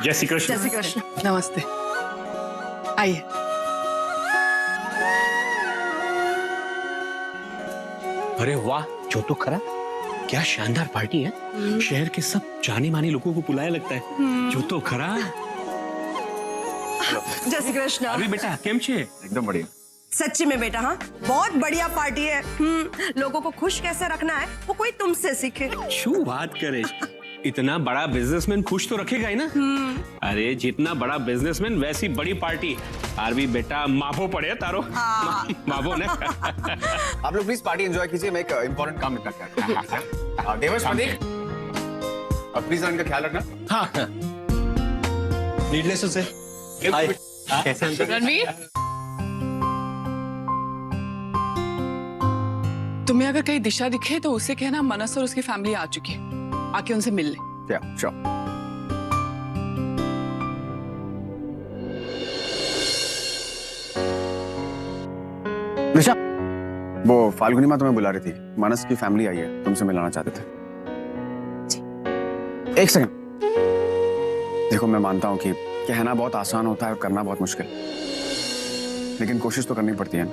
जय श्री कृष्ण। जय श्री कृष्ण। नमस्ते, आइए। अरे वाह, जो तो खरा, क्या शानदार पार्टी है। शहर के सब जाने माने लोगों को बुलाया लगता है। जो तो खरा। जय श्री कृष्ण। अभी बेटा केम छे? एकदम बढ़िया। सच्ची में बेटा, हाँ बहुत बढ़िया पार्टी है। लोगों को खुश कैसे रखना है वो कोई तुमसे सीखे। शू बात करे, इतना बड़ा बिजनेसमैन खुश तो रखेगा ही ना। अरे जितना बड़ा बिजनेसमैन वैसी बड़ी पार्टी। आरवी बेटा माफो पड़े तारो। माफो ने। आप लोग प्लीज पार्टी एंजॉय कीजिए, मैं एक इंपॉर्टेंट काम निपटा कर। देवर्ष प्रतीक, और प्लीज इनका ख्याल रखना। हाँ नीडलेस से हाय, कैसे हैं? रणवीर, तुम्हें अगर कहीं दिशा दिखे तो उसे कहना मनस और उसकी फैमिली आ चुकी है, आके उनसे मिल ले। क्या? श्योर। दिशा, वो फाल्गुनी माँ तुम्हें बुला रही थी। मानस की फैमिली आई है, तुमसे मिलाना चाहते थे। एक सेकंड। देखो मैं मानता हूँ कि कहना बहुत आसान होता है और करना बहुत मुश्किल, लेकिन कोशिश तो करनी पड़ती है ना।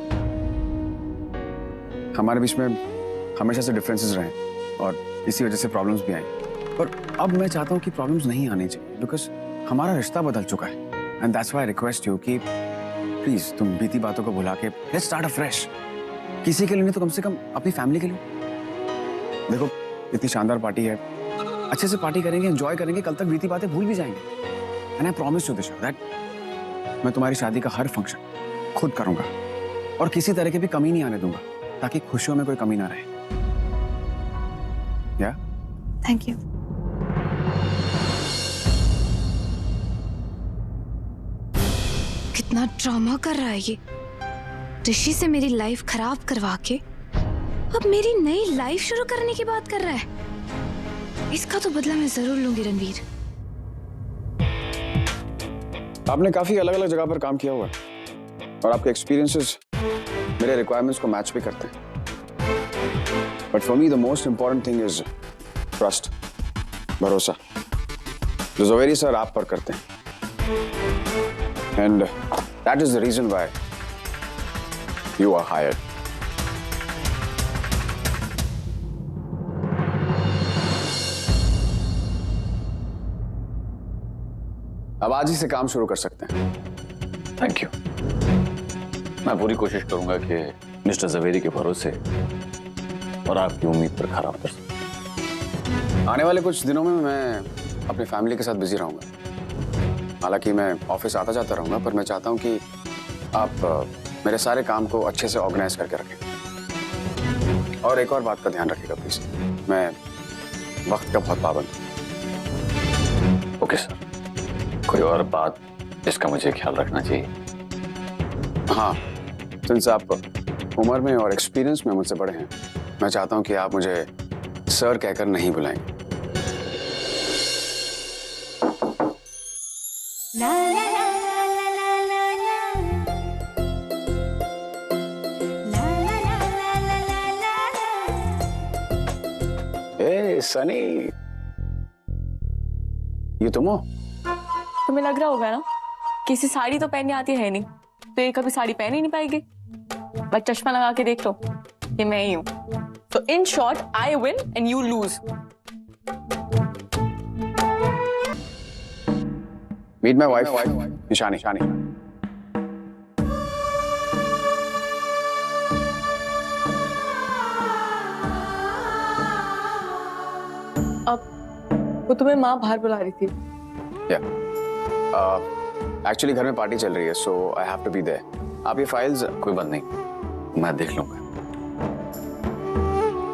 हमारे बीच में हमेशा से डिफरेंसेस रहे और इसी वजह से प्रॉब्लम्स भी आई, पर अब मैं चाहता हूँ कि प्रॉब्लम्स नहीं आनी चाहिए, बिकॉज हमारा रिश्ता बदल चुका है। And that's why I request you कि प्लीज तुम बीती बातों को भुला के लेट्स स्टार्ट अफ्रेश। किसी के लिए नहीं तो कम से कम अपनी फैमिली के लिए। देखो इतनी शानदार पार्टी है, अच्छे से पार्टी करेंगे, एंजॉय करेंगे, कल तक बीती बातें भूल भी जाएंगे। And I promise you Disha that मैं तुम्हारी शादी का हर फंक्शन खुद करूंगा और किसी तरह की भी कमी नहीं आने दूंगा, ताकि खुशियों में कोई कमी ना रहे। या? Thank you. कितना ड्रामा कर रहा है ये। ऋषि से मेरी लाइफ खराब करवा के अब मेरी नई लाइफ शुरू करने की बात कर रहा है। इसका तो बदला मैं जरूर लूंगी रणवीर। आपने काफी अलग अलग जगह पर काम किया हुआ है और आपके एक्सपीरियंसेस मेरे रिक्वायरमेंट्स को मैच भी करते हैं। But for me the most important thing is trust, भरोसा, जो ज़वेरी सर आप पर करते हैं। And that is the reason why you are hired. अब आज ही से काम शुरू कर सकते हैं। Thank you. मैं पूरी कोशिश करूंगा कि मिस्टर जवेरी के भरोसे और आपकी उम्मीद पर खरा उतर सकूं। आने वाले कुछ दिनों में मैं अपनी फैमिली के साथ बिजी रहूंगा। हालांकि मैं ऑफिस आता जाता रहूंगा, पर मैं चाहता हूं कि आप मेरे सारे काम को अच्छे से ऑर्गेनाइज करके रखें। और एक और बात का ध्यान रखिएगा प्लीज, मैं वक्त का बहुत पाबंद हूं। ओके सर, कोई और बात जिसका मुझे ख्याल रखना चाहिए? हाँ, सिंस आप उम्र में और एक्सपीरियंस में मुझसे बड़े हैं, मैं चाहता हूं कि आप मुझे सर कहकर नहीं बुलाएंगे। ए सनी, ये तुम हो? तुम्हें लग रहा होगा ना किसी साड़ी तो पहननी आती है नहीं, तो ये कभी साड़ी पहन ही नहीं पाएगी। बस चश्मा लगा के देख लो, ये मैं ही हूँ। तो in short, I win and you lose. Meet my wife Nishani. अब वो तुम्हें माँ बाहर बुला रही थी। एक्चुअली घर में पार्टी चल रही है, so I have to be there. आप ये फाइल्स। कोई बात नहीं, मैं देख लूंगा।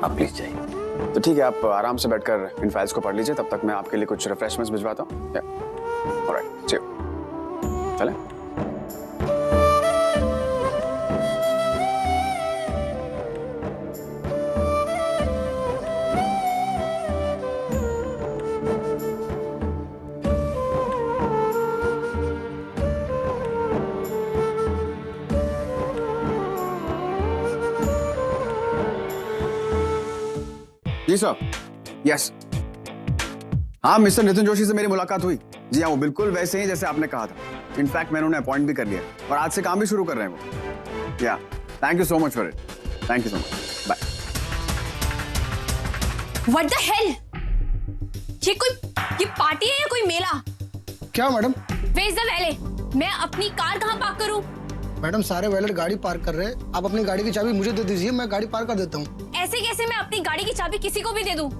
आप प्लीज जाइए। तो ठीक है, आप आराम से बैठकर इन फाइल्स को पढ़ लीजिए, तब तक मैं आपके लिए कुछ रिफ्रेशमेंट्स भिजवाता हूँ। ऑलराइट, चलें। जी सर। यस। हाँ, मिस्टर नितिन जोशी से मेरी मुलाकात हुई। जी हाँ, वो बिल्कुल वैसे ही जैसे आपने कहा था। इनफैक्ट मैंने उन्हें अपॉइंट भी कर लिया और आज से काम भी शुरू कर रहे हैं वो। Yeah thank you so much for it. Thank you so much. Bye. What the hell? ये पार्टी है या कोई मेला? क्या madam? Where is the valet? मैं अपनी कार कहाँ पार्क करूँ? मैडम सारे वैलेट गाड़ी पार्क कर रहे हैं, आप अपनी गाड़ी की चाबी मुझे दे दीजिए, मैं गाड़ी पार्क कर देता हूँ। ऐसे कैसे मैं अपनी गाड़ी की चाबी किसी को भी दे दूँ?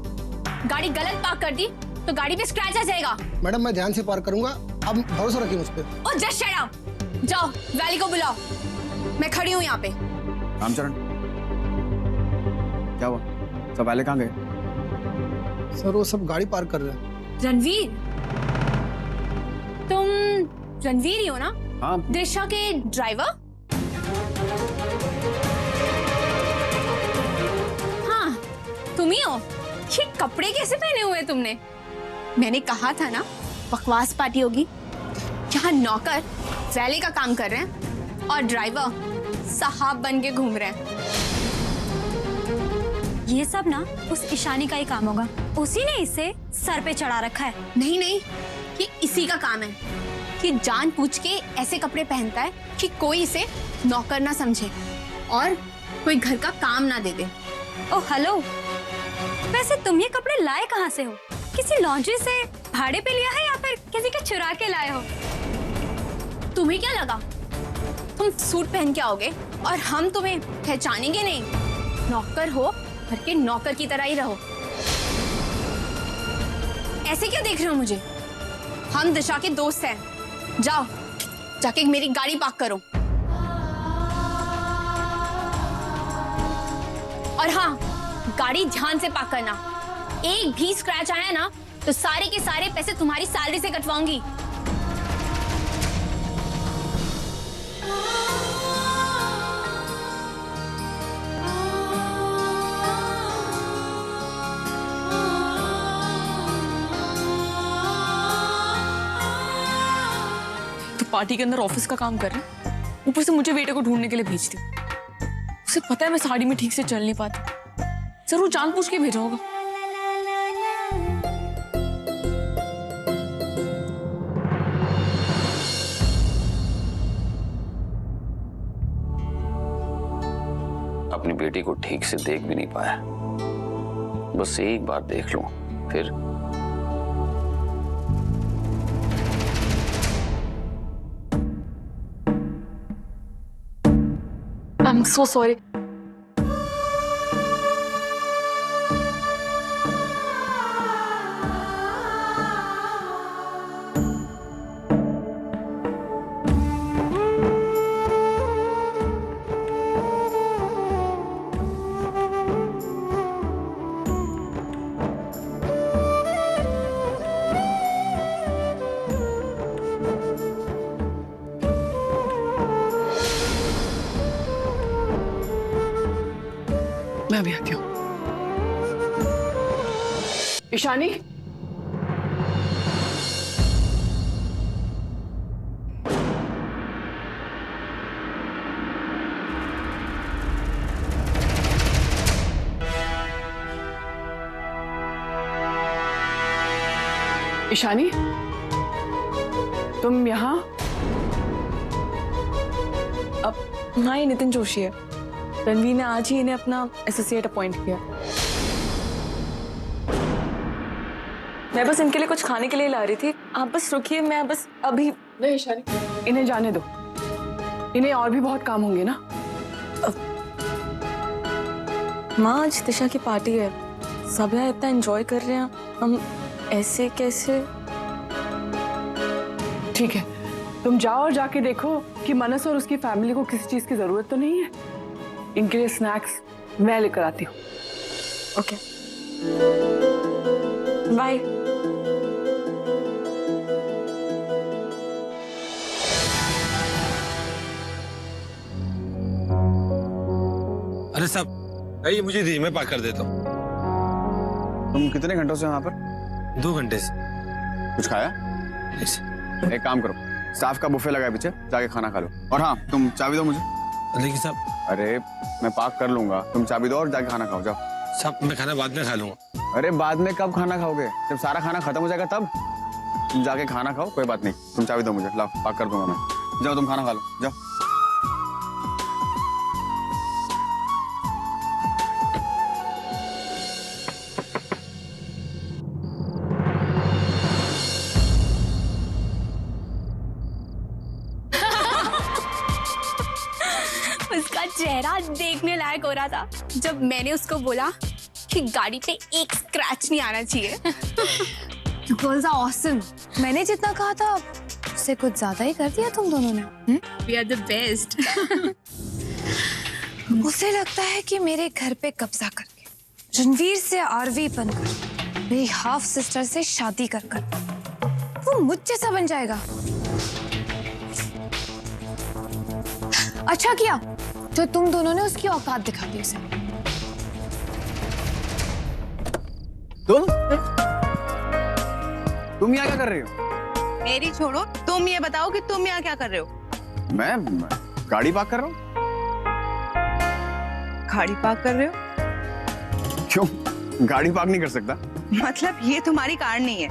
गाड़ी गलत पार्क कर दी तो गाड़ी पे स्क्रैच आ जाएगा। मैडम मैं ध्यान से पार्क करूंगा, आप भरोसा रखिए मुझ पे। ओ जस्ट शट अप। जाओ वैली को बुलाओ, मैं खड़ी हूँ यहाँ पे। रामचरण, क्या हुआ? सब वाले कहाँ गए? सर वो सब गाड़ी पार्क कर रहे हैं। रणवीर, तुम रणवीर ही हो ना? हाँ। दिशा के ड्राइवर? हाँ तुम ही हो। ये कपड़े कैसे पहने हुए तुमने? मैंने कहा था ना बकवास पार्टी होगी। यहाँ नौकर वैले का काम कर रहे हैं और ड्राइवर साहब बन के घूम रहे हैं। ये सब ना उस ईशानी का ही काम होगा, उसी ने इसे सर पे चढ़ा रखा है। नहीं नहीं, ये इसी का काम है कि जानबूझ के ऐसे कपड़े पहनता है कि कोई इसे नौकर ना समझे और कोई घर का काम ना दे दे। ओ हेलो, वैसे तुम ये कपड़े लाए कहाँ से हो? किसी लॉन्ड्री से भाड़े पे लिया है या फिर किसी का चुरा के लाए हो? तुम्हें क्या लगा तुम सूट पहन के आओगे और हम तुम्हें पहचानेंगे नहीं? नौकर हो, घर के नौकर की तरह ही रहो। ऐसे क्यों देख रहे हो मुझे? हम दिशा के दोस्त हैं। जाओ जाके मेरी गाड़ी पार्क करो। और हाँ, गाड़ी ध्यान से पार्क करना। एक भी स्क्रैच आया ना तो सारे के सारे पैसे तुम्हारी सैलरी से कटवाऊंगी। पार्टी के अंदर ऑफिस का काम कर रहे हैं, ऊपर से मुझे वेटर को ढूंढने के लिए भेज दी। उसे पता है मैं साड़ी में ठीक से चल नहीं पाती, जरूर जानबूझ के भेजा होगा। अपनी बेटी को ठीक से देख भी नहीं पाया, बस एक बार देख लूं फिर। I'm so sorry. मैं अभी आती हूँ। ईशानी, ईशानी, तुम यहाँ? अब हाँ, ये नितिन जोशी है। रणवीर ने आज ही इन्हें अपना एसोसिएट अपॉइंट किया। मैं बस इनके लिए कुछ खाने के लिए ला रही थी, आप बस रुकिए, मैं बस अभी। नहीं ईशानी, इन्हें जाने दो, इन्हें और भी बहुत काम होंगे ना। माँ आज दिशा की पार्टी है, सब यहाँ इतना एंजॉय कर रहे हैं, हम ऐसे कैसे? ठीक है, तुम जाओ और जाके देखो कि मनस और उसकी फैमिली को किसी चीज की जरूरत तो नहीं है। इनके लिए स्नैक्स मैं लेकर आती हूँ। Okay, bye. अरे साहब, ये मुझे दीजिए, मैं पार्क कर देता हूँ। तुम कितने घंटों से यहाँ पर? 2 घंटे से। कुछ खाया? एक काम करो, स्टाफ का बुफे लगा है पीछे, जाके खाना खा लो। और हाँ, तुम चाबी दो मुझे। लेकिन साहब। अरे मैं पार्क कर लूंगा, तुम चाबी दो और जाके खाना खाओ, जाओ। साहब मैं खाना बाद में खा लूंगा। अरे बाद में कब खाना खाओगे? जब सारा खाना खत्म हो जाएगा तब। तुम जाके खाना खाओ, कोई बात नहीं, तुम चाबी दो मुझे, लाओ पाक कर दूंगा मैं। जाओ तुम खाना खा लो, जाओ। उसका चेहरा देखने लायक हो रहा था जब मैंने उसको बोला कि गाड़ी पे एक स्क्रैच नहीं आना चाहिए। Girls are awesome. मैंने जितना कहा था उससे कुछ ज्यादा ही कर दिया तुम दोनों ने। We are the best. उसे लगता है कि मेरे घर पे कब्जा करके रणवीर से आरवी बनकर मेरी हाफ सिस्टर से शादी कर वो मुझ जैसा बन जाएगा। अच्छा किया जो तुम दोनों ने उसकी औकात दिखा दी उसे। तुम यहाँ क्या कर रही हो? मेरी छोड़ो, तुम ये बताओ कि तुम यहाँ क्या कर रहे हो? मैं गाड़ी पार्क कर रहा हूँ। गाड़ी पार्क कर रहे हो? क्यों, गाड़ी पार्क नहीं कर सकता? मतलब ये तुम्हारी कार नहीं है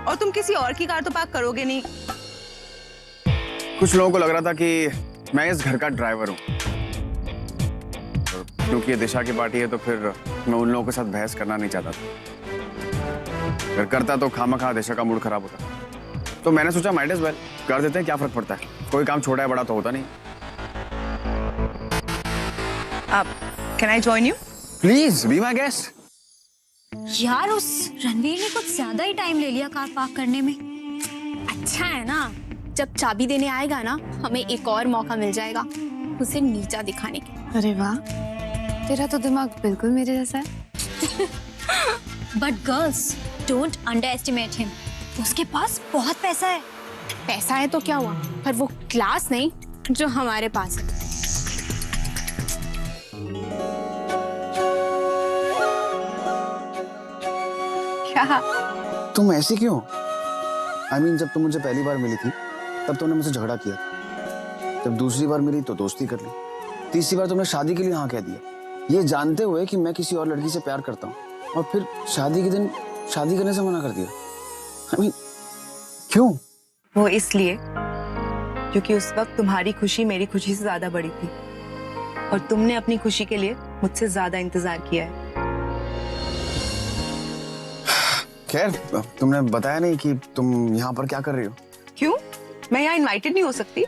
और तुम किसी और की कार तो पार्क करोगे नहीं। कुछ लोगों को लग रहा था कि मैं इस घर का ड्राइवर हूँ, क्योंकि ये दिशा की पार्टी है तो फिर मैं उन लोगों के साथ बहस करना नहीं चाहता था। फिर करता तो खामखा दिशा का मूड खराब होता, तो मैंने सोचा माइट एज वेल कर देते हैं, क्या फर्क पड़ता है, कोई काम छोटा है बड़ा तो होता नहीं। अब can I join you? Please be my guest. यार उस रणवीर ने कुछ ज्यादा ही टाइम ले लिया कार पार्क करने में। अच्छा है ना, जब चाबी देने आएगा ना हमें एक और मौका मिल जाएगा उसे नीचा दिखाने के। अरे वाह, तेरा तो दिमाग बिल्कुल मेरे जैसा है। But girls don't under estimate him. उसके पास बहुत पैसा है। पैसा है तो क्या हुआ, पर वो क्लास नहीं जो हमारे पास है। क्या तुम ऐसी क्यों? I mean, जब तुम मुझे पहली बार मिली थी तब तुमने मुझसे झगड़ा किया था, जब दूसरी बार मिली तो दोस्ती कर ली, तीसरी बार तुमने शादी के लिए हाँ कह दिया, ये जानते हुए कि मैं किसी और लड़की से प्यार करता हूँ, और फिर शादी के दिन शादी करने से मना कर दिया। I mean, क्यों? वो इसलिए क्योंकि उस वक्त तुम्हारी खुशी मेरी खुशी से ज्यादा बड़ी थी और तुमने अपनी खुशी के लिए मुझसे ज्यादा इंतजार किया है। खैर, तुमने बताया नहीं कि तुम यहाँ पर क्या कर रही हो। क्यों, मैं यहाँ इनवाइटेड नहीं हो सकती?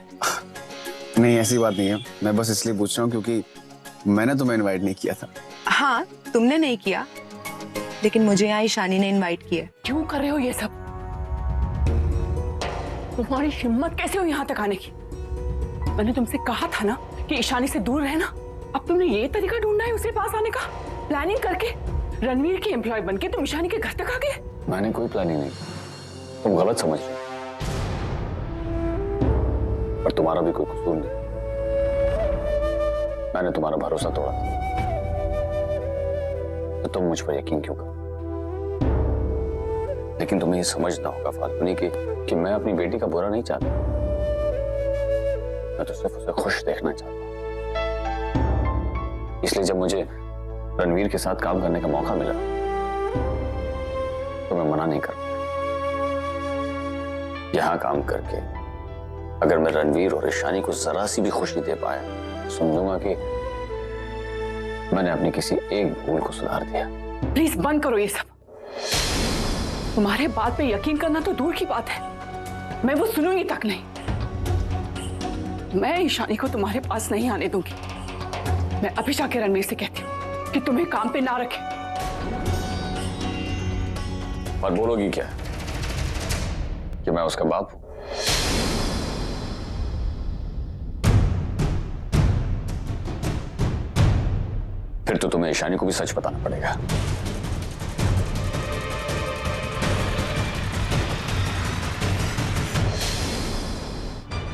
नहीं, ऐसी बात नहीं है, मैं बस इसलिए पूछ रहा हूँ क्योंकि मैंने तुम्हें इनवाइट नहीं किया था। हाँ, तुमने नहीं किया, लेकिन मुझे यहाँ ईशानी ने इनवाइट किया। क्यों कर रहे हो ये सब? तुम्हारी हिम्मत कैसे हुई यहाँ तक आने की? मैंने तुमसे कहा था ना कि ईशानी से दूर रहना। अब तुमने ये तरीका ढूंढा है उसके पास आने का, प्लानिंग करके रणवीर की एम्प्लॉय बनके तुम ईशानी के घर तक आ गए। मैंने कोई प्लानिंग नहीं, तुम गलत समझ रहे हो, पर तुम्हारा भी कोई कसूर नहीं। मैंने तुम्हारा भरोसा तोड़ा था, तो तुम मुझ पर यकीन क्यों कर? लेकिन तुम्हें ये समझना होगा फाल्गुनी कि मैं अपनी बेटी का बुरा नहीं चाहता, मैं तो सिर्फ उसे खुश देखना चाहता हूं। इसलिए जब मुझे रणवीर के साथ काम करने का मौका मिला तो मैं मना नहीं कर पाया। यहां काम करके अगर मैं रणवीर और ईशानी को जरा सी भी खुशी दे पाया, समझूंगा कि मैंने अपनी किसी एक भूल को सुधार दिया। प्लीज बंद करो ये सब। तुम्हारे बात पे यकीन करना तो दूर की बात है, मैं वो सुनूंगी तक नहीं। मैं ईशानी को तुम्हारे पास नहीं आने दूंगी। मैं अभी जाके रणवीर से कहती हूँ कि तुम्हें काम पे ना रखे। और बोलोगी क्या कि मैं उसका बाप हूं? फिर तो तुम्हें ईशानी को भी सच बताना पड़ेगा।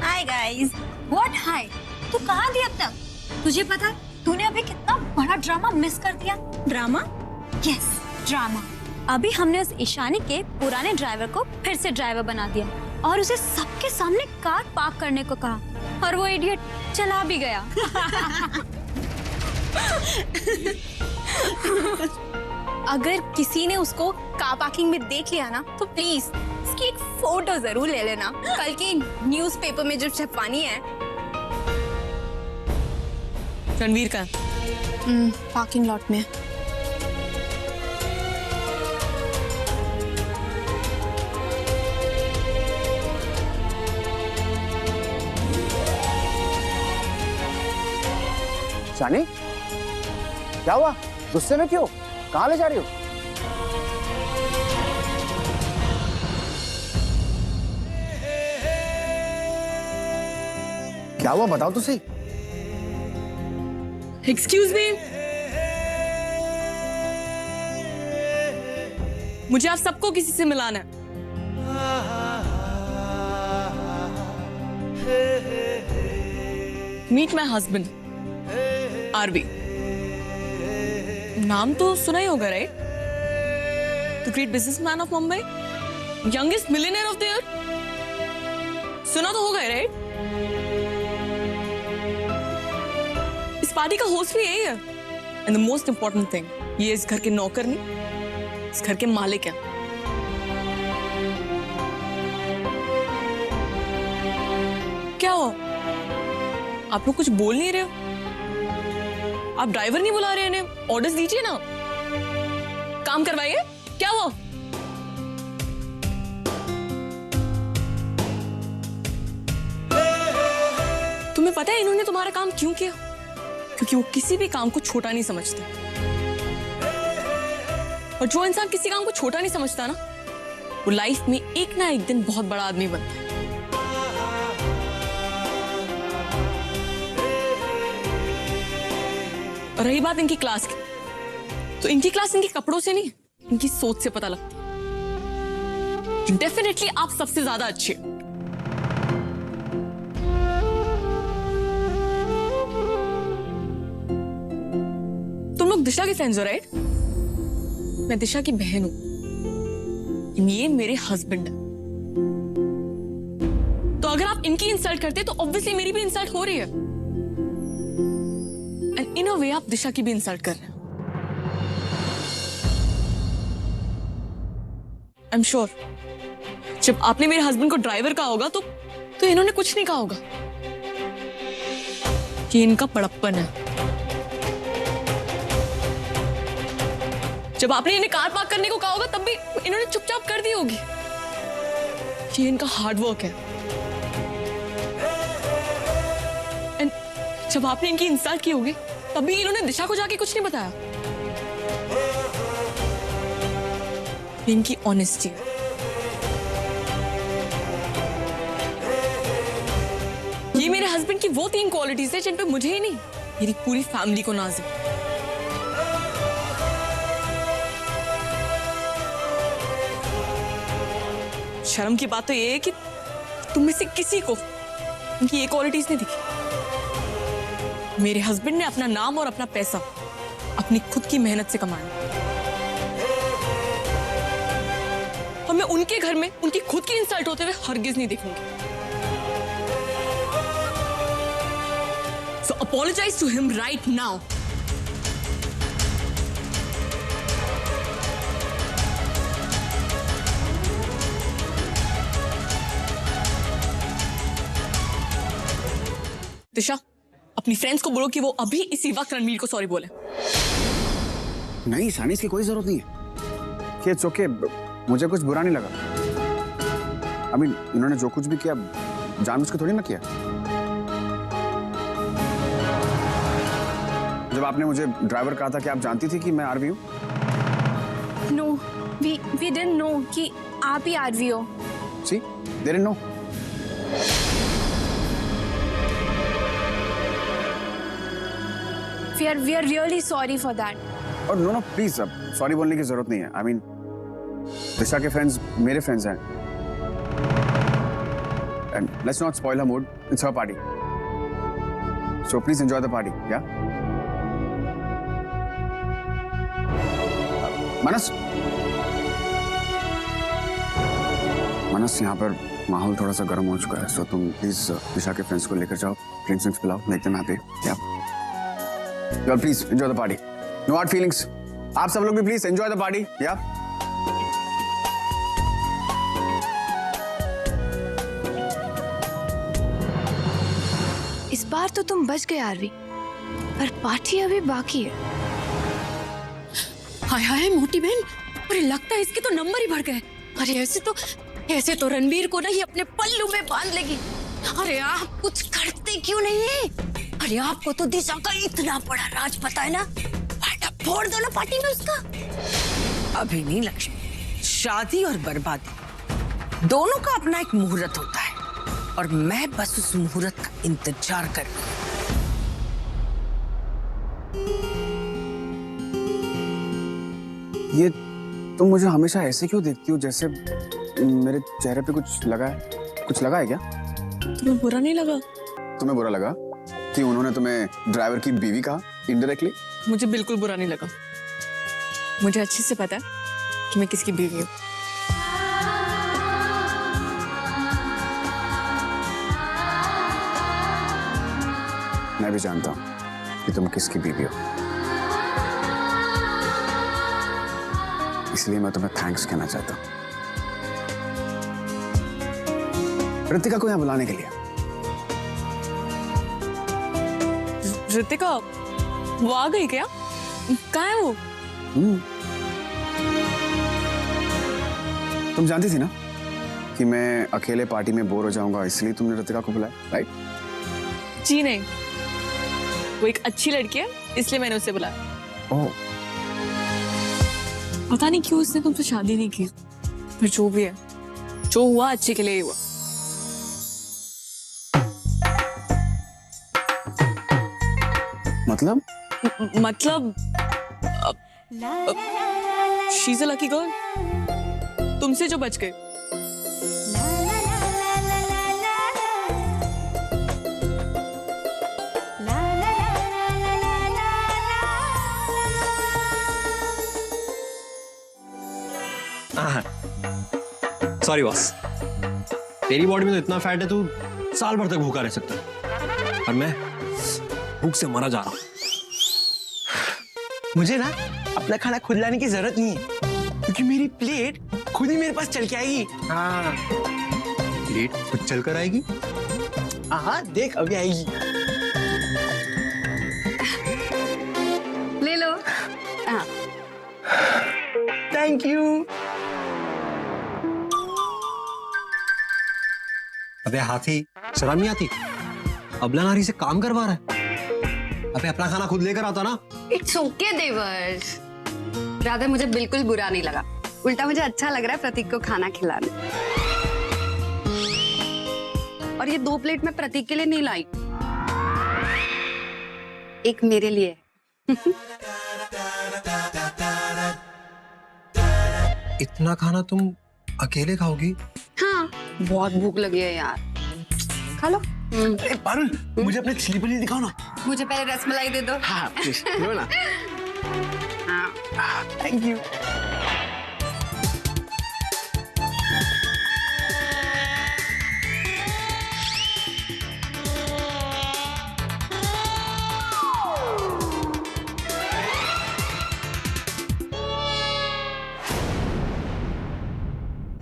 Hi guys. व्हाट हाय? तू कहाँ थी अब तक? तुझे पता है तूने अभी कितना बड़ा ड्रामा मिस कर दिया। ड्रामा? Yes, drama. अभी हमने उस ईशानी के पुराने ड्राइवर को फिर से ड्राइवर बना दिया और उसे सबके सामने कार पार्क करने को कहा, और वो इडियट चला भी गया। अगर किसी ने उसको कार पार्किंग में देख लिया ना तो प्लीज इसकी एक फोटो जरूर ले लेना, कल की न्यूज़पेपर में जो छपवानी है। रणवीर का पार्किंग लॉट में। शानी, क्या हुआ? गुस्से में क्यों? कहाँ ले जा रही हो? क्या हुआ बताओ तो सही। एक्सक्यूज मी, मुझे आप सबको किसी से मिलाना है। Meet my husband RV. नाम तो सुना ही होगा, right? The great businessman of Mumbai, youngest millionaire of the year. सुना तो होगा, राइट? इस पार्टी का होस्ट भी यही है। And the most important thing, ये इस घर के नौकर नहीं, इस घर के मालिक हैं। क्या हो, आप लोग कुछ बोल नहीं रहे हो? आप ड्राइवर नहीं बुला रहे हैं? ऑर्डर्स दीजिए ना, काम करवाइए। क्या हुआ? तुम्हें पता है इन्होंने तुम्हारा काम क्यों किया? क्योंकि वो किसी भी काम को छोटा नहीं समझते, और जो इंसान किसी काम को छोटा नहीं समझता ना, वो लाइफ में एक ना एक दिन बहुत बड़ा आदमी बनता है। और रही बात इनकी क्लास की, तो इनकी क्लास इनके कपड़ों से नहीं, इनकी सोच से पता लगता है। डेफिनेटली आप सबसे ज्यादा अच्छे। तुम लोग दिशा के फ्रेंड्स हो, राइट? मैं दिशा की बहन हूं, ये मेरे हस्बैंड है। तो अगर आप इनकी इंसल्ट करते तो ऑब्वियसली मेरी भी इंसल्ट हो रही है। एंड इन अ वे आप दिशा की भी इंसल्ट कर रहे हैं। आई एम श्योर जब आपने मेरे हस्बैंड को ड्राइवर कहा होगा तो इन्होंने कुछ नहीं कहा होगा। ये इनका बड़प्पन है। जब आपने इन्हें कार पार्क करने को कहा होगा तब भी इन्होंने चुपचाप कर दी होगी। ये इनका हार्डवर्क है। एंड जब आपने इनकी इंसल्ट की होगी तब भी इन्होंने दिशा को जाके कुछ नहीं बताया। इनकी ऑनेस्टी है। ये मेरे हस्बैंड की वो 3 क्वालिटीज है जिन पे मुझे ही नहीं, मेरी पूरी फैमिली को नाज है। शर्म की बात तो ये है कि तुम में से किसी को इनकी ये क्वालिटीज नहीं दिखी। मेरे हस्बैंड ने अपना नाम और अपना पैसा अपनी खुद की मेहनत से कमाया, और मैं उनके घर में उनकी खुद की इंसल्ट होते हुए हरगिज नहीं देखूंगी। So apologize to him right now. दिशा, अपनी फ्रेंड्स को बोलो कि वो अभी इसी वक्त रणवीर को सॉरी बोले। नहीं शानी, इसकी कोई जरूरत नहीं है। It's okay, मुझे कुछ बुरा नहीं लगा। I mean, इन्होंने जो कुछ भी किया जानबूझ के थोड़ी ना किया। जब आपने मुझे ड्राइवर कहा था कि आप जानती थी कि मैं आरवी हूँ? No, we didn't know कि आप ही आरवी हो। See, they didn't know. We are really sorry for that. और no, please, अब सॉरी बोलने की जरूरत नहीं है। I mean, दिशा के फ्रेंड्स मेरे फ्रेंड्स हैं। And let's not spoil her mood. It's her party. So please enjoy the party, yeah? मनस, यहाँ पर माहौल थोड़ा सा गर्म हो चुका है, so तुम प्लीज दिशा के फ्रेंड्स को लेकर जाओ, ड्रिंक्स पिलाओ, मेक देम हैप्पी, या? Y'all please enjoy the party. No hard feelings. आप सब लोग भी प्लीज enjoy the party, या? बार तो तुम बच गए आरवी, पर पार्टी अभी बाकी है। हाय हाय मोटी बहन, अरे लगता है इसके तो नंबर ही बढ़ गए। अरे ऐसे तो रणवीर को ना ये अपने पल्लू में बांध लेगी। अरे आप कुछ करते क्यों नहीं है? अरे आपको तो दिशा का इतना बड़ा राज पता है ना, फाटा फोड़ दो ना पार्टी में उसका। अभी नहीं लक्ष्मी, शादी और बर्बादी दोनों का अपना एक मुहूर्त होता है और मैं बस उस मुहूर्त का इंतजार कर रही हूं। ये तुम मुझे हमेशा ऐसे क्यों देखती हो जैसे मेरे चेहरे पे कुछ लगा है? कुछ लगा है क्या? तुम्हें बुरा नहीं लगा? तुम्हें बुरा लगा कि उन्होंने तुम्हें ड्राइवर की बीवी कहा इनडायरेक्टली? मुझे बिल्कुल बुरा नहीं लगा। मुझे अच्छे से पता है कि मैं किसकी बीवी हूँ। मैं भी जानता हूँ कि तुम किसकी बीवी हो, इसलिए मैं तुम्हें थैंक्स कहना चाहता हूँ रितिका को यहाँ बुलाने के लिए। रितिका वो आ गई क्या? कहाँ है वो? तुम जानती थी ना कि मैं अकेले पार्टी में बोर हो जाऊंगा, इसलिए तुमने रितिका को बुलाया, राइट? जी नहीं, वो एक अच्छी लड़की है इसलिए मैंने उसे बुलाया। ओह, पता नहीं क्यों उसने तुमसे शादी नहीं की, पर जो भी है, जो हुआ अच्छे के लिए ही हुआ। मतलब she is a lucky girl, तुमसे जो बच गए। सॉरी बॉस, तेरी बॉडी में तो इतना फैट है तू साल भर तक भूखा रह सकता है, और मैं भूख से मरा जा रहा हूं। मुझे ना अपना खाना खुद लाने की जरूरत नहीं है, क्योंकि मेरी प्लेट खुद ही मेरे पास चल के आएगी। हाँ, प्लेट खुद चल कर आएगी? हाँ देख अभी आएगी। ले लो। Thank you. अबे हाथी, शर्म नहीं आती? अबला नारी से काम करवा रहा है। अबे अपना खाना खुद लेकर आता ना। इट्स ओके देवर्ष, राधा मुझे बिल्कुल बुरा नहीं लगा, उल्टा मुझे अच्छा लग रहा है प्रतीक को खाना खिलाने। और ये 2 प्लेट मैं प्रतीक के लिए नहीं लाई, एक मेरे लिए। इतना खाना तुम अकेले खाओगी? हाँ, बहुत भूख लगी है यार, खा लो। पारुल, मुझे अपने चिली पनीर दिखाओ ना। मुझे पहले रसमलाई दे दो। हाँ, प्लीज, लो ना। हाँ, थैंक यू।